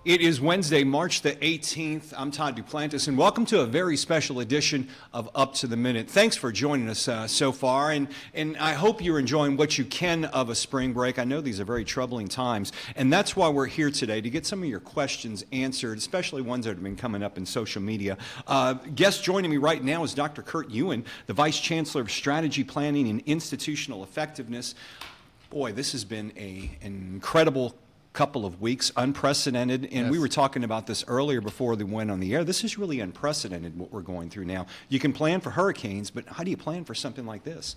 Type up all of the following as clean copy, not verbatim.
It is Wednesday, March the 18th. I'm Todd Duplantis, and welcome to a very special edition of Up to the Minute. Thanks for joining us so far, and I hope you're enjoying what you can of a spring break. I know these are very troubling times, and that's why we're here today, to get some of your questions answered, especially ones that have been coming up in social media. Guest joining me right now is Dr. Kurt Ewan, the Vice Chancellor of Strategy Planning and Institutional Effectiveness. Boy, this has been an incredible couple of weeks, unprecedented, and Yes. We were talking about this earlier before they went on the air. This is really unprecedented what we're going through now. You can plan for hurricanes, but how do you plan for something like this?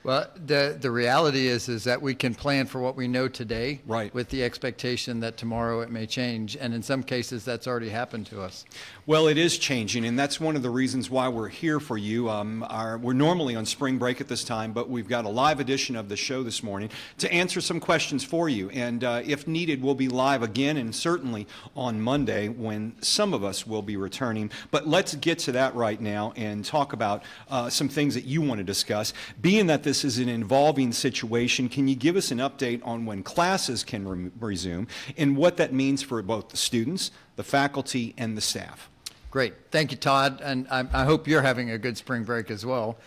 Well, the reality is that we can plan for what we know today, Right, with the expectation that tomorrow it may change, and in some cases that's already happened to us. Well, it is changing, and that's one of the reasons why we're here for you. We're normally on spring break at this time, but we've got a live edition of the show this morning to answer some questions for you, and if needed, we'll be live again, and certainly on Monday when some of us will be returning. But let's get to that right now and talk about some things that you want to discuss. Being that this is an evolving situation, can you give us an update on when classes can resume and what that means for both the students, the faculty, and the staff? Great. Thank you, Todd, and I hope you're having a good spring break as well.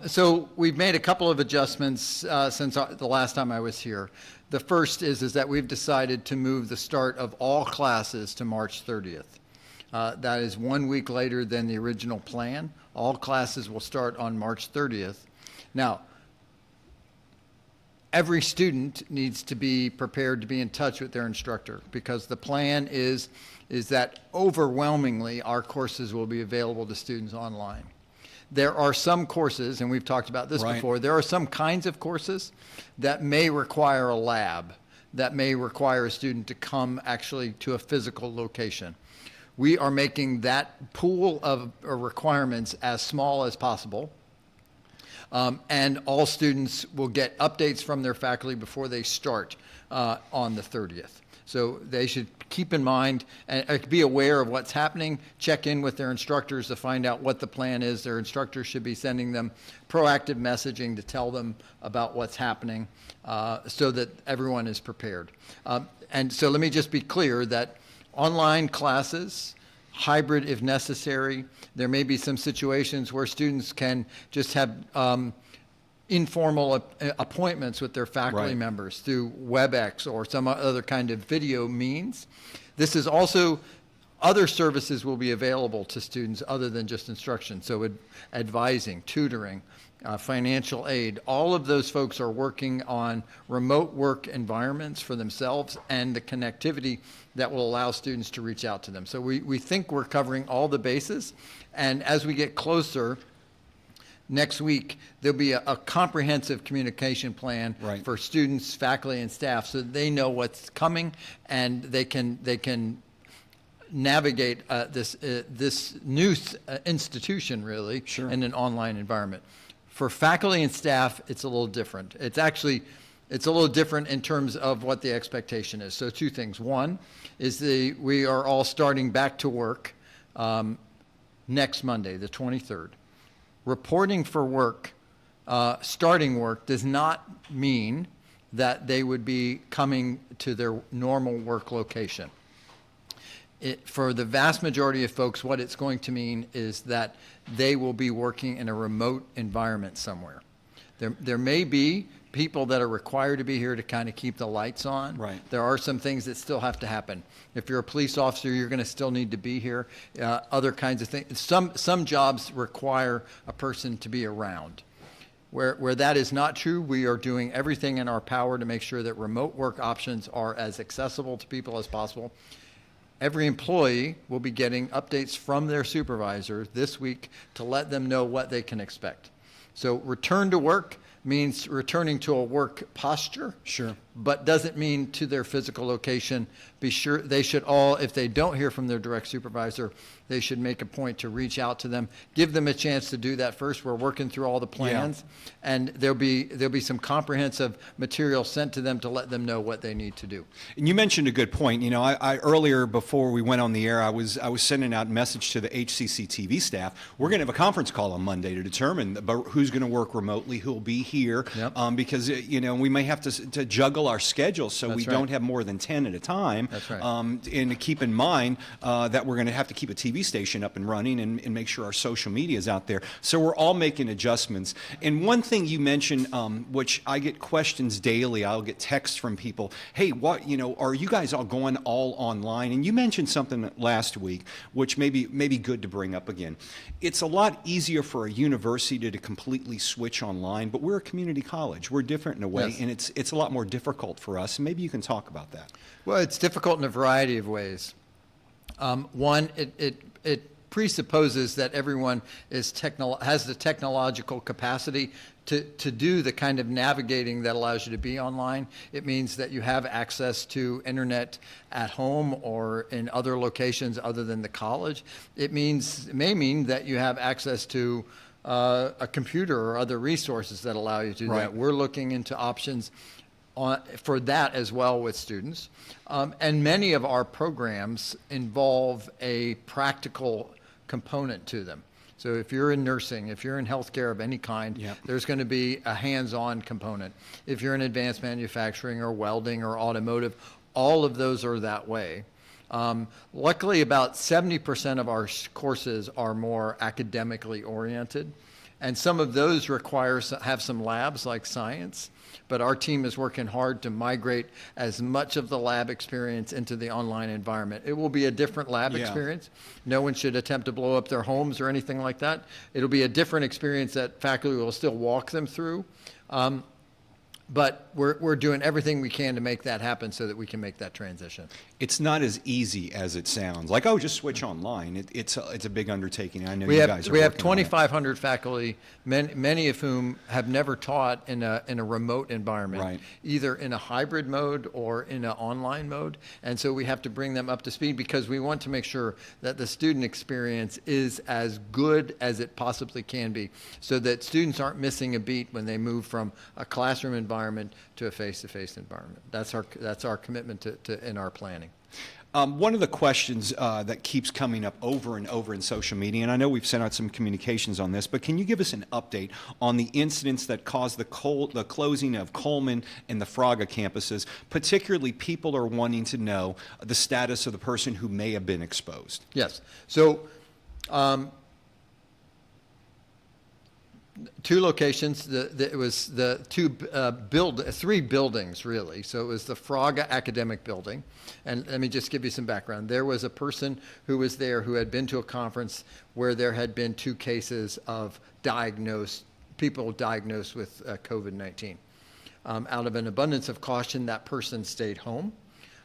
So we've made a couple of adjustments since the last time I was here. The first is that we've decided to move the start of all classes to March 30th. That is 1 week later than the original plan. All classes will start on March 30th. Now, every student needs to be prepared to be in touch with their instructor, because the plan is that overwhelmingly our courses will be available to students online. There are some courses, and we've talked about this before, there are some kinds of courses that may require a lab, that may require a student to come actually to a physical location. We are making that pool of requirements as small as possible. And all students will get updates from their faculty before they start on the 30th. So they should keep in mind and be aware of what's happening, check in with their instructors to find out what the plan is. Their instructors should be sending them proactive messaging to tell them about what's happening so that everyone is prepared. And so let me just be clear that online classes, hybrid if necessary. There may be some situations where students can just have informal appointments with their faculty members through WebEx or some other kind of video means. This is also, other services will be available to students other than just instruction. So advising, tutoring, financial aid, all of those folks are working on remote work environments for themselves and the connectivity that will allow students to reach out to them. So we think we're covering all the bases, and as we get closer, next week there'll be a comprehensive communication plan for students, faculty, and staff, so that they know what's coming and they can navigate this new institution really in an online environment. For faculty and staff, it's a little different. It's a little different in terms of what the expectation is. So two things. One is we are all starting back to work next Monday, the 23rd. Reporting for work, starting work, does not mean that they would be coming to their normal work location. For the vast majority of folks, what it's going to mean is that they will be working in a remote environment somewhere. There may be people that are required to be here to kind of keep the lights on. There are some things that still have to happen. If you're a police officer, you're going to still need to be here. Other kinds of things. Some jobs require a person to be around. Where that is not true, we are doing everything in our power to make sure that remote work options are as accessible to people as possible. Every employee will be getting updates from their supervisor this week to let them know what they can expect. So return to work means returning to a work posture, but doesn't mean to their physical location. Be sure they should all, if they don't hear from their direct supervisor, they should make a point to reach out to them, give them a chance to do that first. We're working through all the plans, and there'll be some comprehensive material sent to them to let them know what they need to do. And you mentioned a good point. You know, I earlier before we went on the air, I was sending out a message to the HCCTV staff. We're going to have a conference call on Monday to determine who's going to work remotely, who will be here, Yep. because, we may have to juggle our schedules so we That's right. don't have more than 10 at a time. That's right. And to keep in mind that we're going to have to keep a TV station up and running and make sure our social media is out there. So we're all making adjustments. And one thing you mentioned, which I get questions daily, I'll get texts from people, hey, are you guys all going all online? And you mentioned something last week, which may be good to bring up again. It's a lot easier for a university to completely switch online, but we're a community college. We're different in a way, Yes. and it's a lot more difficult for us. And maybe you can talk about that. Well, it's difficult in a variety of ways. One, it presupposes that everyone has the technological capacity to do the kind of navigating that allows you to be online. It means that you have access to internet at home or in other locations other than the college. It may mean that you have access to a computer or other resources that allow you to do Right. that. We're looking into options for that as well with students. And many of our programs involve a practical component to them. So if you're in nursing, if you're in healthcare of any kind, Yep. there's going to be a hands-on component. If you're in advanced manufacturing or welding or automotive, all of those are that way. Luckily, about 70% of our courses are more academically oriented, and some of those have some labs like science, but our team is working hard to migrate as much of the lab experience into the online environment. It will be a different lab Yeah. experience. No one should attempt to blow up their homes or anything like that. It'll be a different experience that faculty will still walk them through. But we're doing everything we can to make that happen so that we can make that transition. It's not as easy as it sounds. Like, just switch online. It's a big undertaking. I know We you have guys are we have working on it. 2,500 faculty, many of whom have never taught in a remote environment, Right. either in a hybrid mode or in an online mode, and so we have to bring them up to speed because we want to make sure that the student experience is as good as it possibly can be, so that students aren't missing a beat when they move from a classroom environment to a face-to-face environment. That's our commitment to in our planning. One of the questions that keeps coming up over and over in social media, and I know we've sent out some communications on this, but can you give us an update on the incidents that caused the closing of Coleman and the Fraga campuses? Particularly, people are wanting to know the status of the person who may have been exposed. Yes. So, two locations. It was the three buildings really. So it was the Fraga Academic Building, and let me just give you some background. There was a person who was there who had been to a conference where there had been 2 cases of people diagnosed with COVID-19. Out of an abundance of caution, that person stayed home,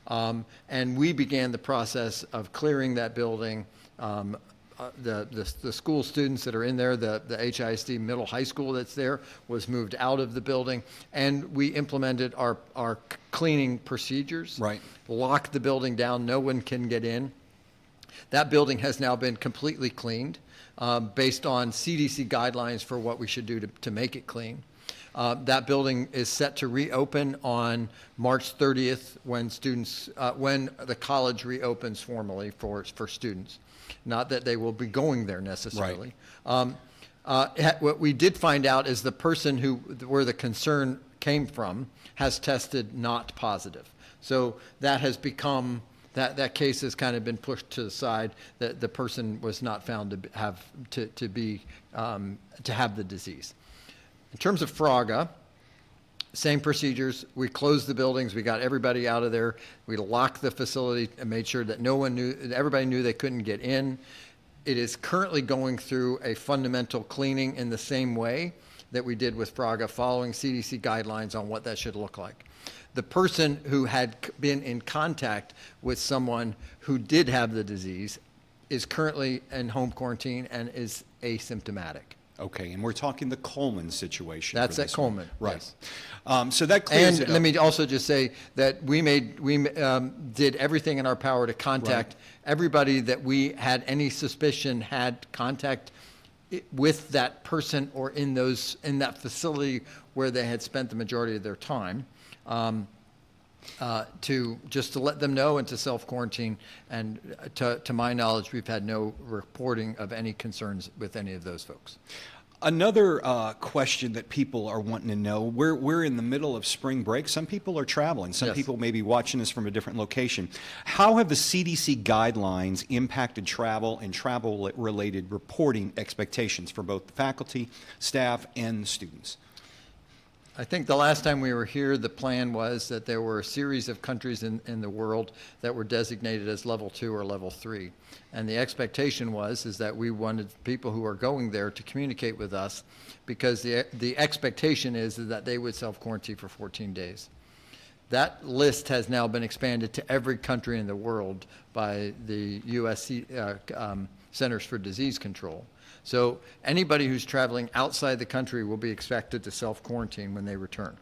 and we began the process of clearing that building. The school students that are in there, the HISD middle high school that's there was moved out of the building, and we implemented our cleaning procedures. Right. Locked the building down, no one can get in. That building has now been completely cleaned based on CDC guidelines for what we should do to make it clean. That building is set to reopen on March 30th when the college reopens formally for students. Not that they will be going there necessarily. Right. What we did find out is the person where the concern came from has tested not positive. So that has become, that case has kind of been pushed to the side, that the person was not found to have the disease. In terms of Fraga, same procedures. We closed the buildings. We got everybody out of there. We locked the facility and made sure that everybody knew they couldn't get in. It is currently going through a fundamental cleaning in the same way that we did with Fraga, following CDC guidelines on what that should look like. The person who had been in contact with someone who did have the disease is currently in home quarantine and is asymptomatic. Okay, and we're talking the Coleman situation. That's for at this one. Coleman, Right. yes. So that clears And it let up. me also just say that we did everything in our power to contact everybody that we had any suspicion had contact with that person or in that facility where they had spent the majority of their time, to let them know and to self-quarantine. And to my knowledge, we've had no reporting of any concerns with any of those folks. Another question that people are wanting to know, we're in the middle of spring break. Some people are traveling. Some Yes. people may be watching us from a different location. How have the CDC guidelines impacted travel and travel-related reporting expectations for both the faculty, staff, and students? I think the last time we were here, the plan was that there were a series of countries in the world that were designated as level 2 or level 3. And the expectation is that we wanted people who are going there to communicate with us, because the expectation is that they would self-quarantine for 14 days. That list has now been expanded to every country in the world by the U.S. Centers for Disease Control. So anybody who's traveling outside the country will be expected to self-quarantine when they return.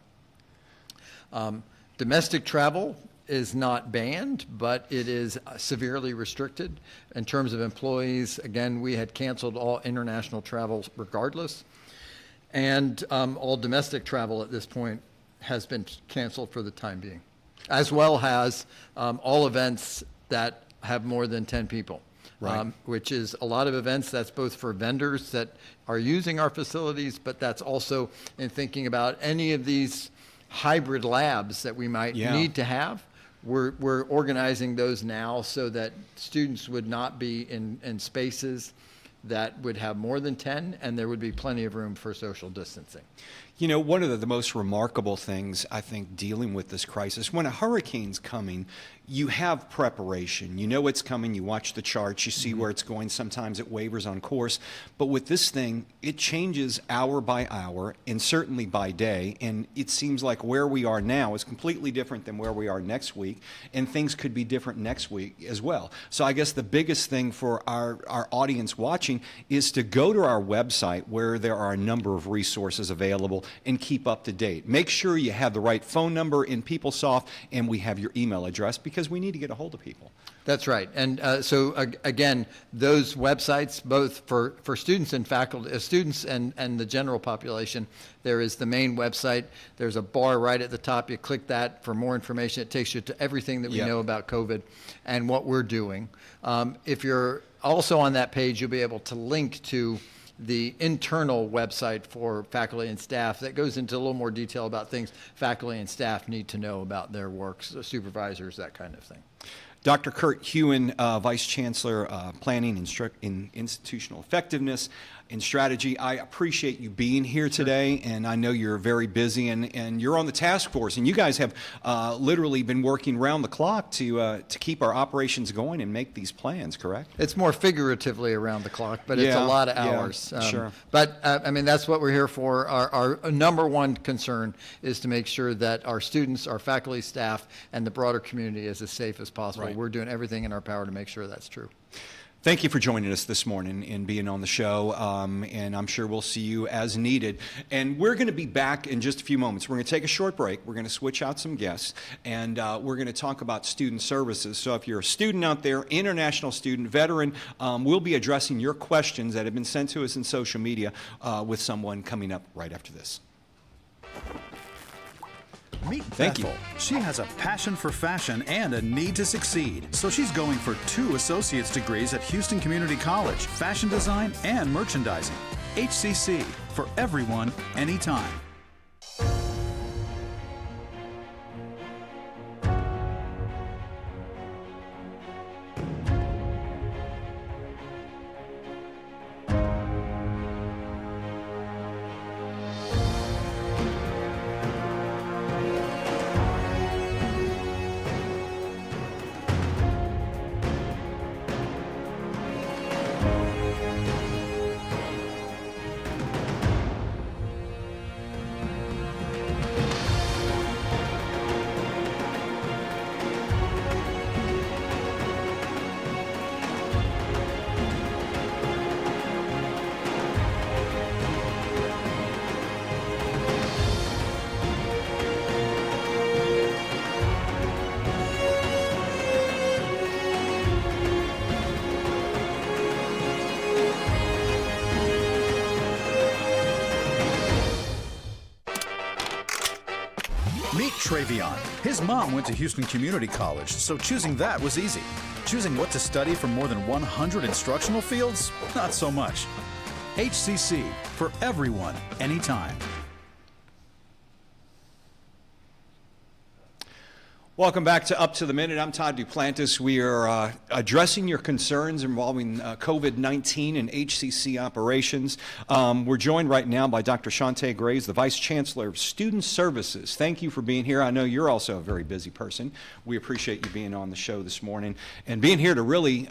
Domestic travel is not banned, but it is severely restricted. In terms of employees, again, we had canceled all international travel regardless. And all domestic travel at this point has been canceled for the time being, as well as all events that have more than 10 people. Right. Which is a lot of events. That's both for vendors that are using our facilities, but that's also in thinking about any of these hybrid labs that we might need to have. We're organizing those now so that students would not be in spaces that would have more than 10, and there would be plenty of room for social distancing. You know, one of the most remarkable things, I think, dealing with this crisis, when a hurricane's coming, you have preparation. You know it's coming. You watch the charts. You see where it's going. Sometimes it wavers on course. But with this thing, it changes hour by hour and certainly by day. And it seems like where we are now is completely different than where we are next week. And things could be different next week as well. So I guess the biggest thing for our audience watching is to go to our website where there are a number of resources available and keep up to date. Make sure you have the right phone number in PeopleSoft and we have your email address, because we need to get a hold of people. That's right. And again, those websites, both for students and faculty, students and the general population, there is the main website. There's a bar right at the top. You click that for more information. It takes you to everything that we know about COVID and what we're doing. If you're also on that page, you'll be able to link to the internal website for faculty and staff that goes into a little more detail about things faculty and staff need to know about their work, so supervisors, that kind of thing. Dr. Kurt Hewen, Vice Chancellor, Planning and Institutional Effectiveness and Strategy, I appreciate you being here today, and I know you're very busy, and you're on the task force, and you guys have literally been working round the clock to keep our operations going and make these plans, correct? It's more figuratively around the clock, but it's a lot of hours. Sure. But I mean, that's what we're here for. Our number one concern is to make sure that our students, our faculty, staff, and the broader community is as safe as possible. Right. We're doing everything in our power to make sure that's true. Thank you for joining us this morning and being on the show, and I'm sure we'll see you as needed. And we're going to be back in just a few moments. We're going to take a short break. We're going to switch out some guests, and we're going to talk about student services. So if you're a student out there, international student, veteran, we'll be addressing your questions that have been sent to us in social media with someone coming up right after this. Meet Thank you. Bethel. She has a passion for fashion and a need to succeed. So she's going for 2 associate's degrees at Houston Community College, fashion design and merchandising. HCC, for everyone, anytime. Meet Travion. His mom went to Houston Community College, so choosing that was easy. Choosing what to study from more than 100 instructional fields? Not so much. HCC, for everyone, anytime. Welcome back to Up to the Minute. I'm Todd Duplantis. We are addressing your concerns involving COVID-19 and HCC operations. We're joined right now by Dr. Shante Graves, the Vice Chancellor of Student Services. Thank you for being here. I know you're also a very busy person. We appreciate you being on the show this morning and being here to really,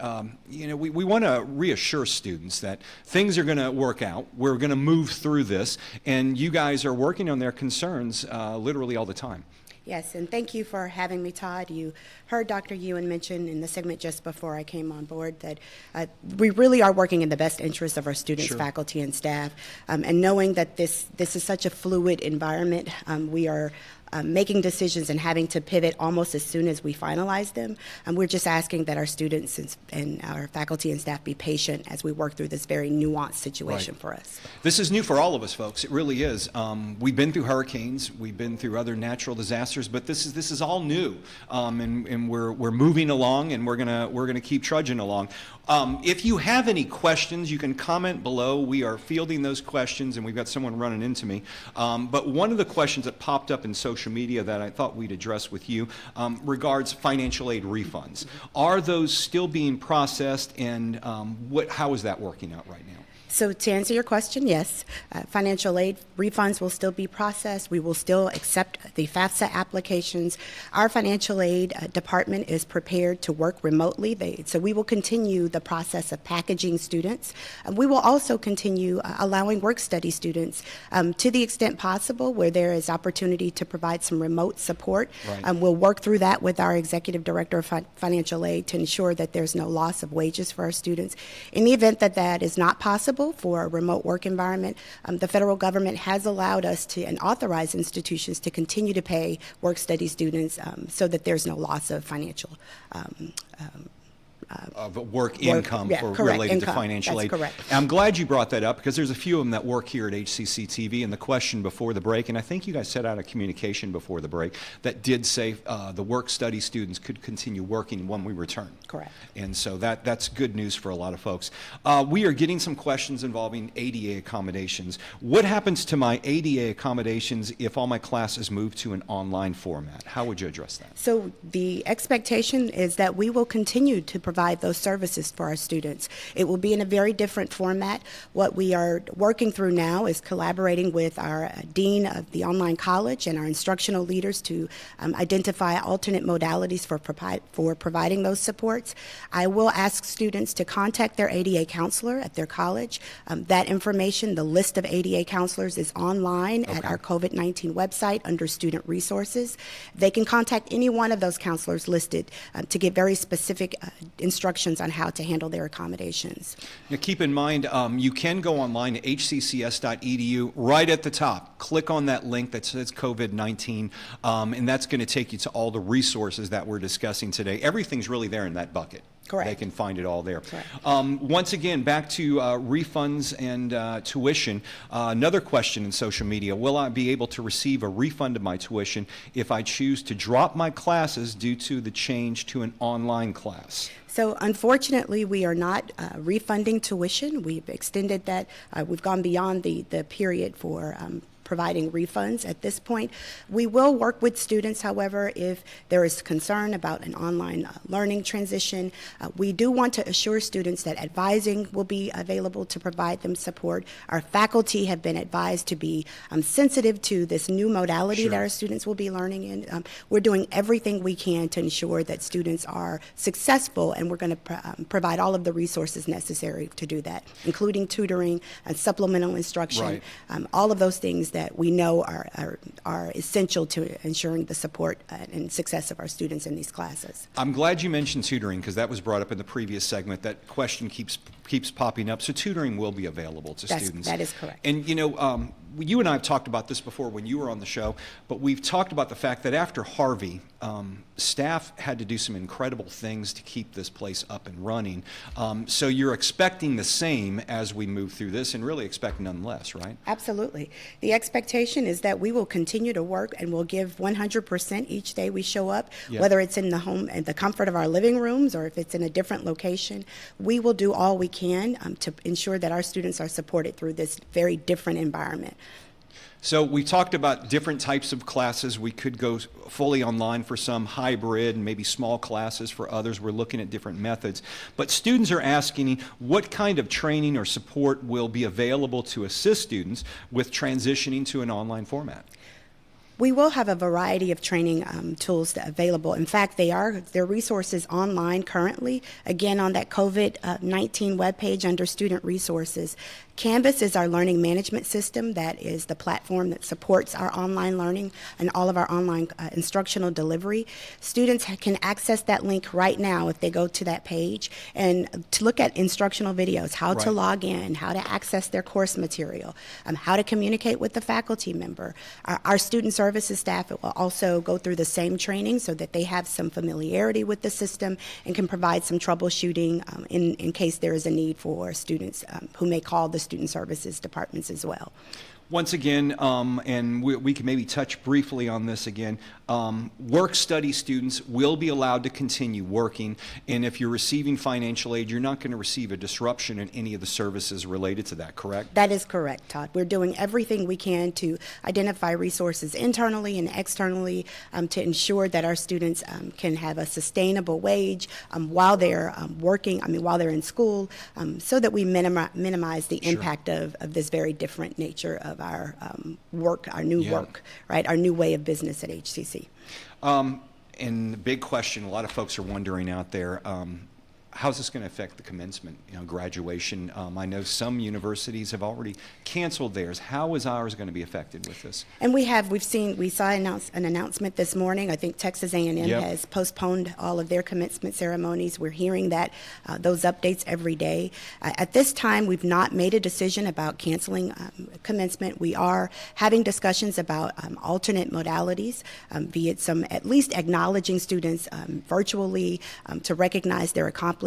we want to reassure students that things are going to work out. We're going to move through this, and you guys are working on their concerns literally all the time. Yes, and thank you for having me, Todd. You heard Dr. Ewan mention in the segment just before I came on board that we really are working in the best interest of our students, Sure. faculty, and staff. And knowing that this is such a fluid environment, we are making decisions and having to pivot almost as soon as we finalize them. And we're just asking that our students and our faculty and staff be patient as we work through this very nuanced situation for us. This is new for all of us, folks. It really is. We've been through hurricanes, we've been through other natural disasters, but this is all new, and we're moving along, and we're gonna keep trudging along. If you have any questions, you can comment below. We are fielding those questions, and we've got someone running into me. But one of the questions that popped up in social media that I thought we'd address with you regards financial aid refunds. Are those still being processed, and how is that working out right now? So to answer your question, yes, financial aid refunds will still be processed. We will still accept the FAFSA applications. Our financial aid department is prepared to work remotely. So we will continue the process of packaging students. We will also continue allowing work-study students to the extent possible where there is opportunity to provide some remote support. Right. We'll work through that with our executive director of financial aid to ensure that there's no loss of wages for our students. In the event that that is not possible, for a remote work environment, the federal government has allowed us to and authorized institutions to continue to pay work-study students so that there's no loss of financial of work income correct, related income. to financial That's aid. correct. And I'm glad you brought that up because there's a few of them that work here at HCCTV, and the question before the break, and I think you guys set out a communication before the break that did say the work-study students could continue working when we return. Correct. And so that's good news for a lot of folks. We are getting some questions involving ADA accommodations. What happens to my ADA accommodations if all my classes move to an online format? How would you address that? So the expectation is that we will continue to provide those services for our students. It will be in a very different format. What we are working through now is collaborating with our dean of the online college and our instructional leaders to identify alternate modalities for providing those supports. I will ask students to contact their ADA counselor at their college. That information, the list of ADA counselors, is online at our COVID-19 website under student resources. They can contact any one of those counselors listed to get very specific instructions on how to handle their accommodations. Now keep in mind, you can go online to hccs.edu. Right at the top, click on that link that says COVID-19, and that's going to take you to all the resources that we're discussing today. Everything's really there in that bucket. Correct. They can find it all there. Correct. Once again, back to refunds and tuition. Another question in social media, will I be able to receive a refund of my tuition if I choose to drop my classes due to the change to an online class? So unfortunately, we are not refunding tuition. We've extended that. We've gone beyond the period for providing refunds at this point. We will work with students, however, if there is concern about an online learning transition. We do want to assure students that advising will be available to provide them support. Our faculty have been advised to be sensitive to this new modality that our students will be learning in. We're doing everything we can to ensure that students are successful, and we're going to provide all of the resources necessary to do that, including tutoring and supplemental instruction, all of those things that we know are essential to ensuring the support and success of our students in these classes. I'm glad you mentioned tutoring because that was brought up in the previous segment. That question keeps popping up. So tutoring will be available to students. That is correct. And you know, you and I have talked about this before when you were on the show, but we've talked about the fact that after Harvey, staff had to do some incredible things to keep this place up and running. So you're expecting the same as we move through this, and really expect none less, right? Absolutely. The expectation is that we will continue to work and we'll give 100% each day we show up, Yeah. whether it's in the home, in the comfort of our living rooms, or if it's in a different location. We will do all we can to ensure that our students are supported through this very different environment. So we talked about different types of classes. We could go fully online for some, hybrid, and maybe small classes for others. We're looking at different methods. But students are asking what kind of training or support will be available to assist students with transitioning to an online format. We will have a variety of training tools available. In fact, there are resources online currently, again, on that COVID-19 webpage under Student Resources. Canvas is our learning management system. That is the platform that supports our online learning and all of our online instructional delivery. Students can access that link right now if they go to that page and to look at instructional videos, how to Right. log in, how to access their course material, how to communicate with the faculty member. Our student services staff will also go through the same training so that they have some familiarity with the system and can provide some troubleshooting in case there is a need for students who may call the student services departments as well. Once again, and we can maybe touch briefly on this again, work-study students will be allowed to continue working, and if you're receiving financial aid, you're not going to receive a disruption in any of the services related to that, correct? That is correct, Todd. We're doing everything we can to identify resources internally and externally to ensure that our students can have a sustainable wage while they're working, while they're in school, so that we minimize the Sure. impact of this very different nature of our work, our new Yeah. work, right? Our new way of business at HCC. And the big question a lot of folks are wondering out there, how's this going to affect the commencement, graduation? I know some universities have already canceled theirs. How is ours going to be affected with this? And we saw an announcement this morning. I think Texas A&M Yep. has postponed all of their commencement ceremonies. We're hearing that those updates every day. At this time, we've not made a decision about canceling commencement. We are having discussions about alternate modalities, be it at least acknowledging students virtually to recognize their accomplishments.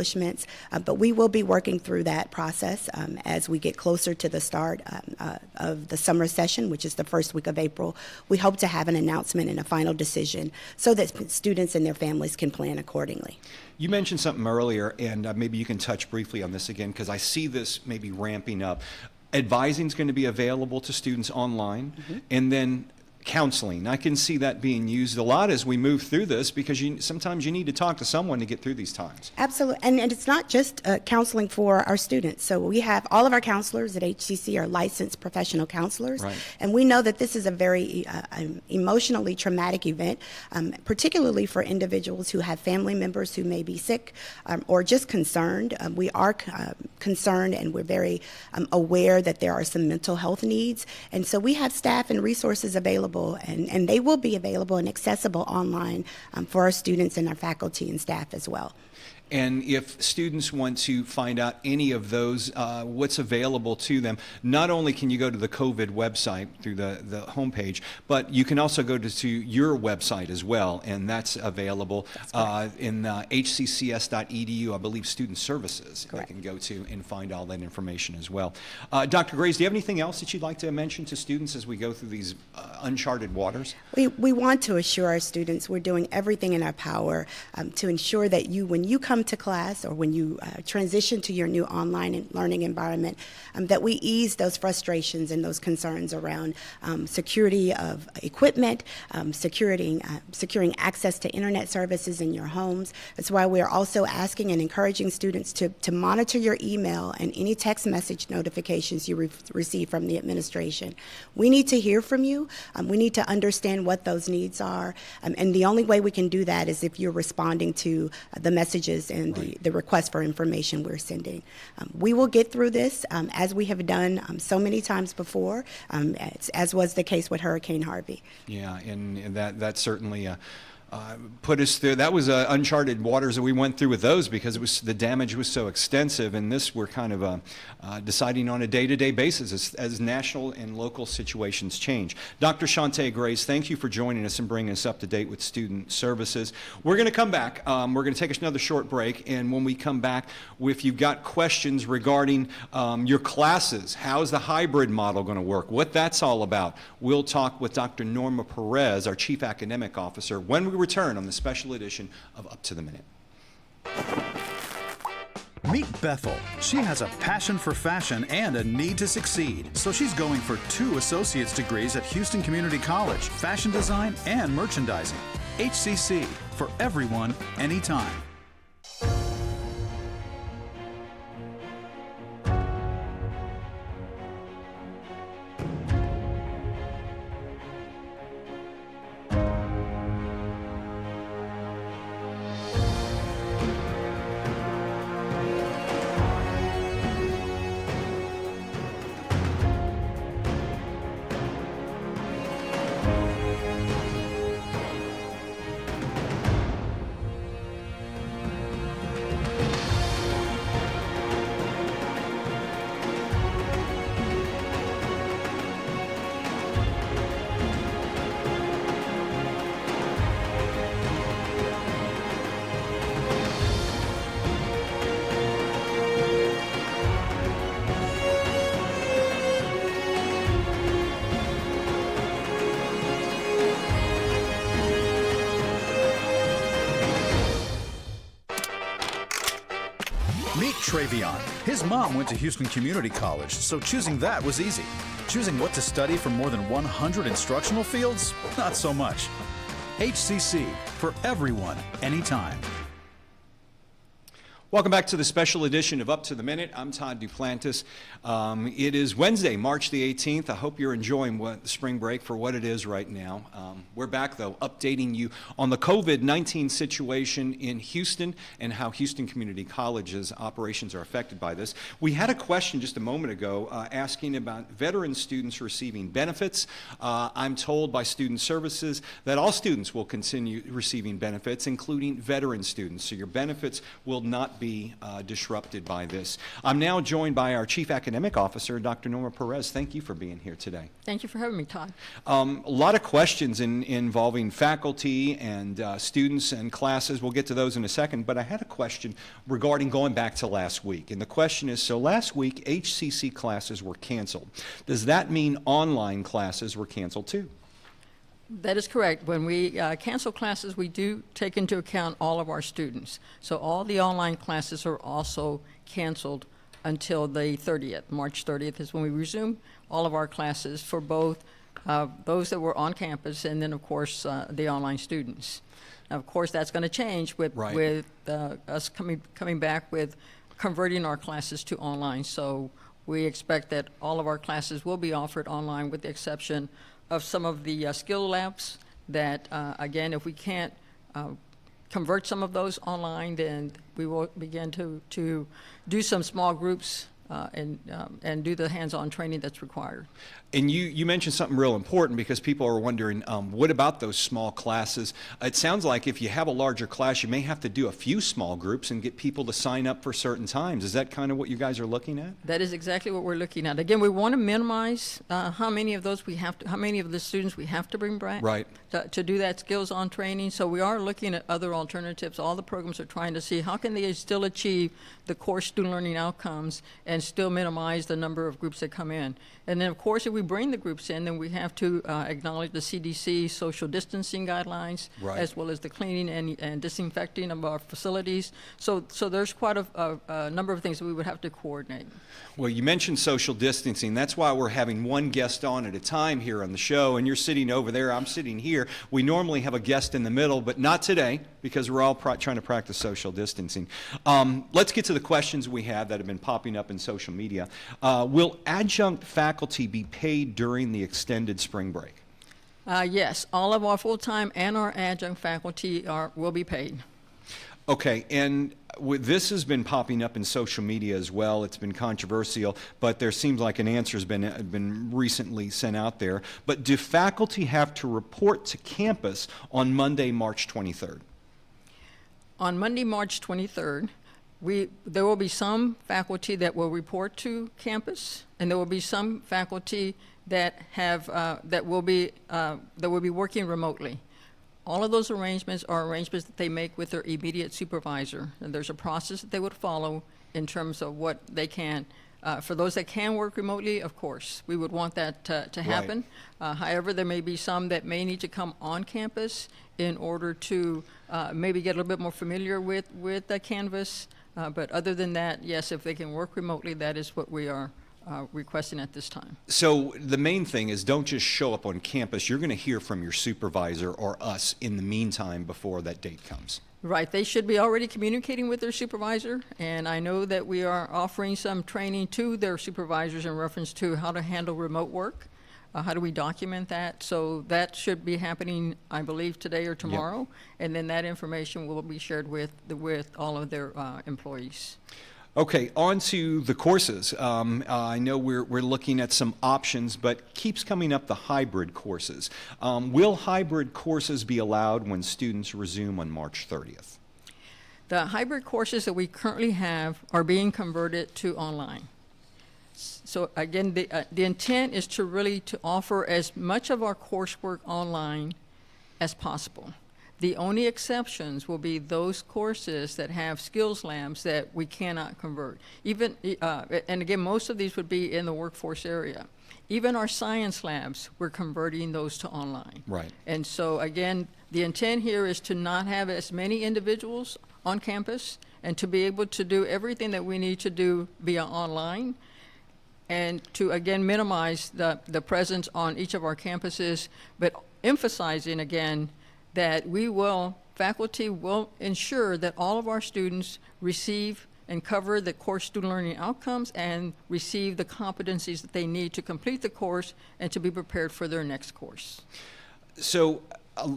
But we will be working through that process as we get closer to the start of the summer session, which is the first week of April. We hope to have an announcement and a final decision so that students and their families can plan accordingly. You mentioned something earlier, and maybe you can touch briefly on this again, because I see this maybe ramping up. Advising is going to be available to students online, and then counseling. I can see that being used a lot as we move through this, because sometimes you need to talk to someone to get through these times. Absolutely, and it's not just counseling for our students. So we have all of our counselors at HCC are licensed professional counselors, Right. and we know that this is a very emotionally traumatic event, particularly for individuals who have family members who may be sick or just concerned. We are concerned, and we're very aware that there are some mental health needs, and so we have staff and resources available, and they will be available and accessible online for our students and our faculty and staff as well. And if students want to find out any of those, what's available to them, not only can you go to the COVID website through the homepage, but you can also go to your website as well, and that's available in hccs.edu, I believe, Student Services. Correct. They can go to and find all that information as well. Dr. Graves, do you have anything else that you'd like to mention to students as we go through these uncharted waters? We want to assure our students we're doing everything in our power to ensure that when you come to class or when you transition to your new online learning environment, that we ease those frustrations and those concerns around security of equipment, securing access to internet services in your homes. That's why we are also asking and encouraging students to monitor your email and any text message notifications you receive from the administration. We need to hear from you. We need to understand what those needs are, and the only way we can do that is if you're responding to the messages and the request for information we're sending. We will get through this as we have done so many times before, as was the case with Hurricane Harvey. Yeah, and that certainly put us through. That was uncharted waters that we went through with those because the damage was so extensive. And this we're kind of deciding on a day-to-day basis as national and local situations change. Dr. Shantae Grace, thank you for joining us and bringing us up to date with student services. We're going to come back. We're going to take another short break. And when we come back, if you've got questions regarding your classes, how's the hybrid model going to work, what that's all about, we'll talk with Dr. Norma Perez, our Chief Academic Officer, when we return on the special edition of Up to the Minute. Meet Bethel. She has a passion for fashion and a need to succeed. So she's going for 2 associate's degrees at Houston Community College, fashion design and merchandising. HCC, for everyone, anytime. Meet Travion. His mom went to Houston Community College, so choosing that was easy. Choosing what to study from more than 100 instructional fields? Not so much. HCC, for everyone, anytime. Welcome back to the special edition of Up to the Minute. I'm Todd Duplantis. It is Wednesday, March the 18th. I hope you're enjoying the spring break for what it is right now. We're back, though, updating you on the COVID-19 situation in Houston and how Houston Community College's operations are affected by this. We had a question just a moment ago asking about veteran students receiving benefits. I'm told by Student Services that all students will continue receiving benefits, including veteran students. So your benefits will not be disrupted by this. I'm now joined by our Chief Academic Officer, Dr. Norma Perez. Thank you for being here today. Thank you for having me, Todd. A lot of questions involving faculty and students and classes. We'll get to those in a second, but I had a question regarding going back to last week. And the question is, so last week, HCC classes were canceled. Does that mean online classes were canceled too? That is correct. When we cancel classes, we do take into account all of our students. So all the online classes are also canceled until the 30th. March 30th is when we resume all of our classes for both those that were on campus and then, of course, the online students. Now, of course, that's going to change with us coming back with converting our classes to online. So we expect that all of our classes will be offered online with the exception of some of the skill labs that, again, if we can't convert some of those online, then we will begin to do some small groups and do the hands-on training that's required. And you mentioned something real important because people are wondering, what about those small classes? It sounds like if you have a larger class, you may have to do a few small groups and get people to sign up for certain times. Is that kind of what you guys are looking at? That is exactly what we're looking at. Again, we want to minimize how many of the students we have to bring back to do that skills-on training. So we are looking at other alternatives. All the programs are trying to see how can they still achieve the core student learning outcomes and still minimize the number of groups that come in. And then, of course, if we bring the groups in, then we have to acknowledge the CDC social distancing guidelines, as well as the cleaning and disinfecting of our facilities. So there's quite a number of things that we would have to coordinate. Well, you mentioned social distancing. That's why we're having one guest on at a time here on the show, and you're sitting over there, I'm sitting here. We normally have a guest in the middle, but not today because we're all trying to practice social distancing. Let's get to the questions we have that have been popping up in social media. Will adjunct faculty be paid during the extended spring break? Yes, all of our full-time and our adjunct faculty will be paid. Okay, and this has been popping up in social media as well. It's been controversial, but there seems like an answer has been recently sent out there. But do faculty have to report to campus on Monday, March 23rd? On Monday, March 23rd, there will be some faculty that will report to campus, and there will be some faculty that will be working remotely. All of those arrangements are arrangements that they make with their immediate supervisor, and there's a process that they would follow in terms of what they can. For those that can work remotely, of course, we would want that to happen. However, there may be some that may need to come on campus in order to maybe get a little bit more familiar with the Canvas. But other than that, yes, if they can work remotely, that is what we are requesting at this time. So the main thing is don't just show up on campus. You're going to hear from your supervisor or us in the meantime before that date comes. Right, they should be already communicating with their supervisor, and I know that we are offering some training to their supervisors in reference to how to handle remote work. How do we document that? So that should be happening, I believe, today or tomorrow, and then that information will be shared with all of their employees. Okay, on to the courses. I know we're looking at some options, but keeps coming up the hybrid courses. Will hybrid courses be allowed when students resume on March 30th? The hybrid courses that we currently have are being converted to online. So again, the intent is to offer as much of our coursework online as possible. The only exceptions will be those courses that have skills labs that we cannot convert. And again, most of these would be in the workforce area. Even our science labs, we're converting those to online. Right. And so again, the intent here is to not have as many individuals on campus and to be able to do everything that we need to do via online, and to again minimize the presence on each of our campuses, but emphasizing again that faculty will ensure that all of our students receive and cover the core student learning outcomes and receive the competencies that they need to complete the course and to be prepared for their next course. So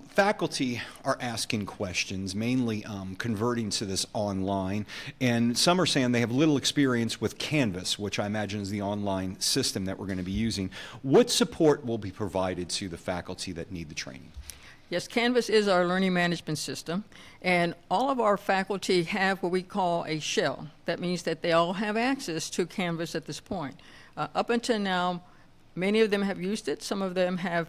faculty are asking questions, mainly converting to this online, and some are saying they have little experience with Canvas, which I imagine is the online system that we're going to be using. What support will be provided to the faculty that need the training? Yes, Canvas is our learning management system, and all of our faculty have what we call a shell. That means that they all have access to Canvas at this point. Up until now, many of them have used it. Some of them have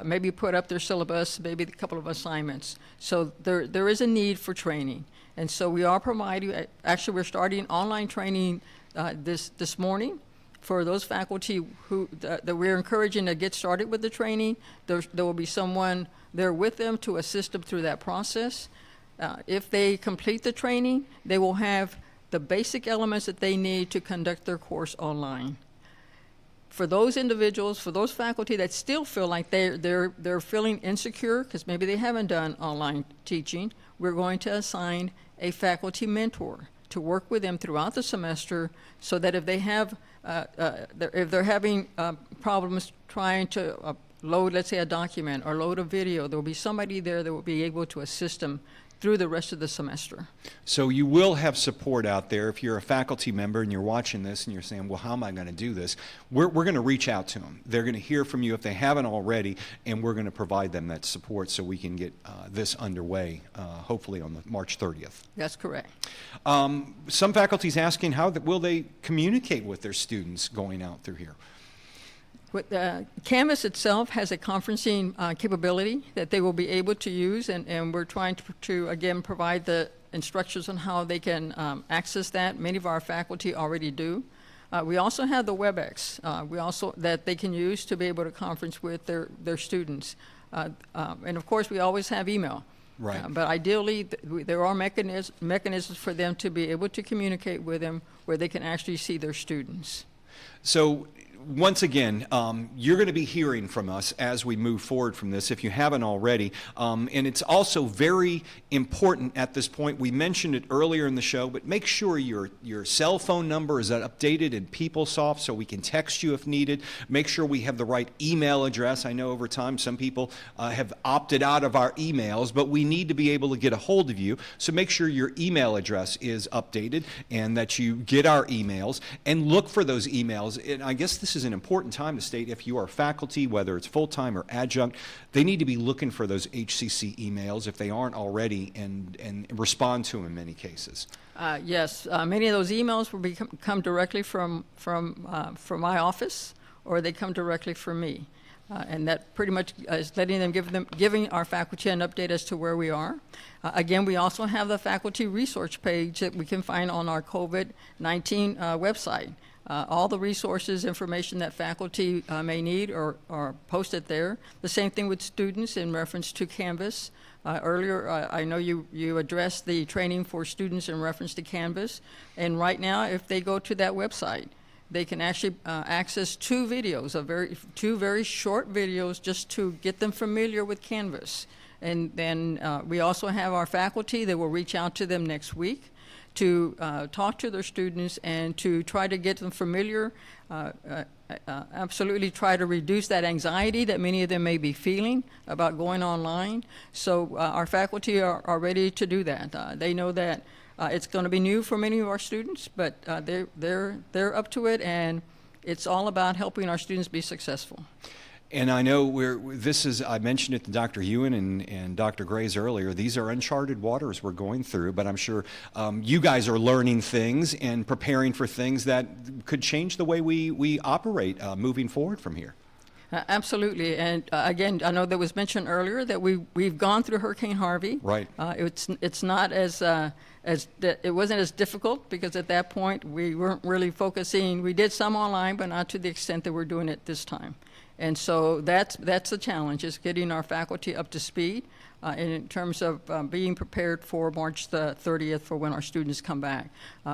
maybe put up their syllabus, maybe a couple of assignments. So there is a need for training. And so we are providing, actually we're starting online training this morning for those faculty that we're encouraging to get started with the training. There will be someone there with them to assist them through that process. If they complete the training, they will have the basic elements that they need to conduct their course online. For those individuals, for those faculty that still feel like they're feeling insecure because maybe they haven't done online teaching, we're going to assign a faculty mentor to work with them throughout the semester, so that if they have if they're having problems trying to load, let's say, a document or load a video, there will be somebody there that will be able to assist them through the rest of the semester. So you will have support out there. If you're a faculty member and you're watching this and you're saying, well, how am I going to do this? We're going to reach out to them. They're going to hear from you if they haven't already, and we're going to provide them that support so we can get this underway, hopefully on the March 30th. That's correct. Some faculty's asking how will they communicate with their students going out through here? Canvas itself has a conferencing capability that they will be able to use, and we're trying to again provide the instructions on how they can access that. Many of our faculty already do. We also have the WebEx that they can use to be able to conference with their students. And of course, we always have email. Right. But ideally, there are mechanisms for them to be able to communicate with them where they can actually see their students. So once again, you're going to be hearing from us as we move forward from this, if you haven't already. And it's also very important at this point. We mentioned it earlier in the show, but make sure your cell phone number is updated in PeopleSoft so we can text you if needed. Make sure we have the right email address. I know over time some people have opted out of our emails, but we need to be able to get a hold of you. So make sure your email address is updated and that you get our emails, and look for those emails. And I guess this is an important time to state, if you are faculty, whether it's full-time or adjunct, they need to be looking for those HCC emails if they aren't already, and respond to them in many cases. Yes, many of those emails will come directly from my office, or they come directly from me. And that pretty much is giving our faculty an update as to where we are. Again, we also have the faculty resource page that we can find on our COVID-19 website. All the resources, information that faculty may need are posted there. The same thing with students in reference to Canvas. Earlier, I know you addressed the training for students in reference to Canvas. And right now, if they go to that website, they can actually access two very short videos just to get them familiar with Canvas. And then we also have our faculty that will reach out to them next week to talk to their students and to try to get them familiar, absolutely try to reduce that anxiety that many of them may be feeling about going online. So our faculty are ready to do that. They know that it's going to be new for many of our students, but they're up to it, and it's all about helping our students be successful. And I know I mentioned it to Dr. Ewan and Dr. Grays earlier, these are uncharted waters we're going through, but I'm sure you guys are learning things and preparing for things that could change the way we operate moving forward from here. Absolutely, and again, I know that was mentioned earlier that we've gone through Hurricane Harvey. Right. It's not it wasn't as difficult, because at that point we weren't really focusing. We did some online, but not to the extent that we're doing it this time. And so that's the challenge, is getting our faculty up to speed in terms of being prepared for March the 30th for when our students come back.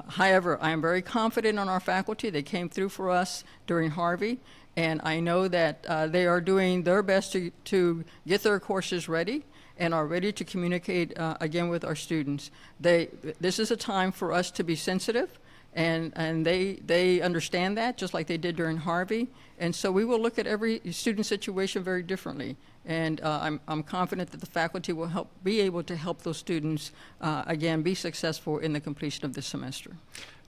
However, I am very confident on our faculty. They came through for us during Harvey, and I know that they are doing their best to get their courses ready and are ready to communicate again with our students. This is a time for us to be sensitive, and they understand that, just like they did during Harvey. And so we will look at every student situation very differently. And I'm confident that the faculty will be able to help those students, again, be successful in the completion of this semester.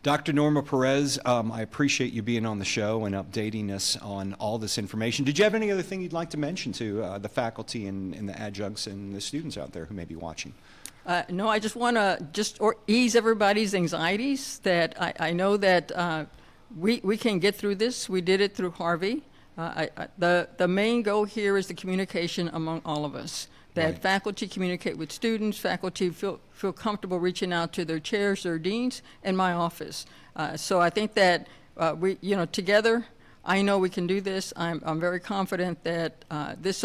Dr. Norma Perez, I appreciate you being on the show and updating us on all this information. Did you have any other thing you'd like to mention to the faculty and the adjuncts and the students out there who may be watching? No, I just want to ease everybody's anxieties, that I know that we can get through this. We did it through Harvey. The main goal here is the communication among all of us, that Right. faculty communicate with students, faculty feel comfortable reaching out to their chairs, their deans, and my office. So I think that together, I know we can do this. I'm very confident that this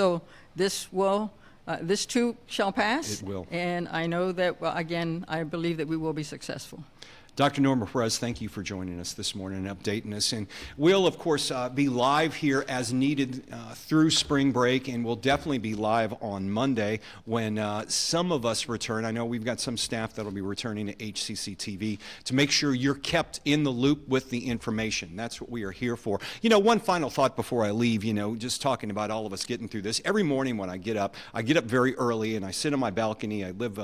too shall pass. It will. And I know that, again, I believe that we will be successful. Dr. Norma Perez, thank you for joining us this morning and updating us. And we'll, of course, be live here as needed through spring break, and we'll definitely be live on Monday when some of us return. I know we've got some staff that will be returning to HCCTV to make sure you're kept in the loop with the information. That's what we are here for. One final thought before I leave, just talking about all of us getting through this. Every morning when I get up very early, and I sit on my balcony. I live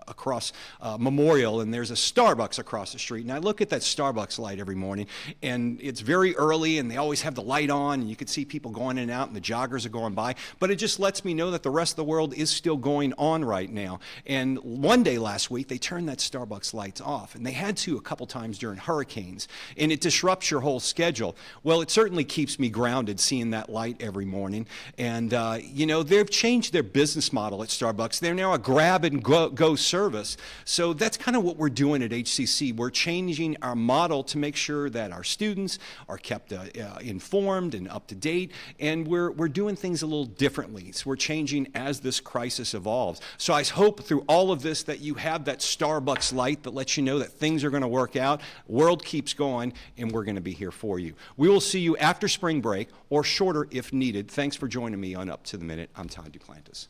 across Memorial, and there's a Starbucks across the street, and I look at that Starbucks light every morning, and it's very early, and they always have the light on, and you can see people going in and out, and the joggers are going by, but it just lets me know that the rest of the world is still going on right now. And one day last week, they turned that Starbucks lights off, and they had to a couple times during hurricanes, and it disrupts your whole schedule. Well, it certainly keeps me grounded seeing that light every morning, and they've changed their business model at Starbucks. They're now a grab and go service, so that's kind of what we're doing at HCC. We're we're changing our model to make sure that our students are kept informed and up to date, and we're doing things a little differently. So we're changing as this crisis evolves. So I hope through all of this that you have that Starbucks light that lets you know that things are going to work out, world keeps going, and we're going to be here for you. We will see you after spring break, or shorter if needed. Thanks for joining me on Up to the Minute. I'm Todd Duplantis.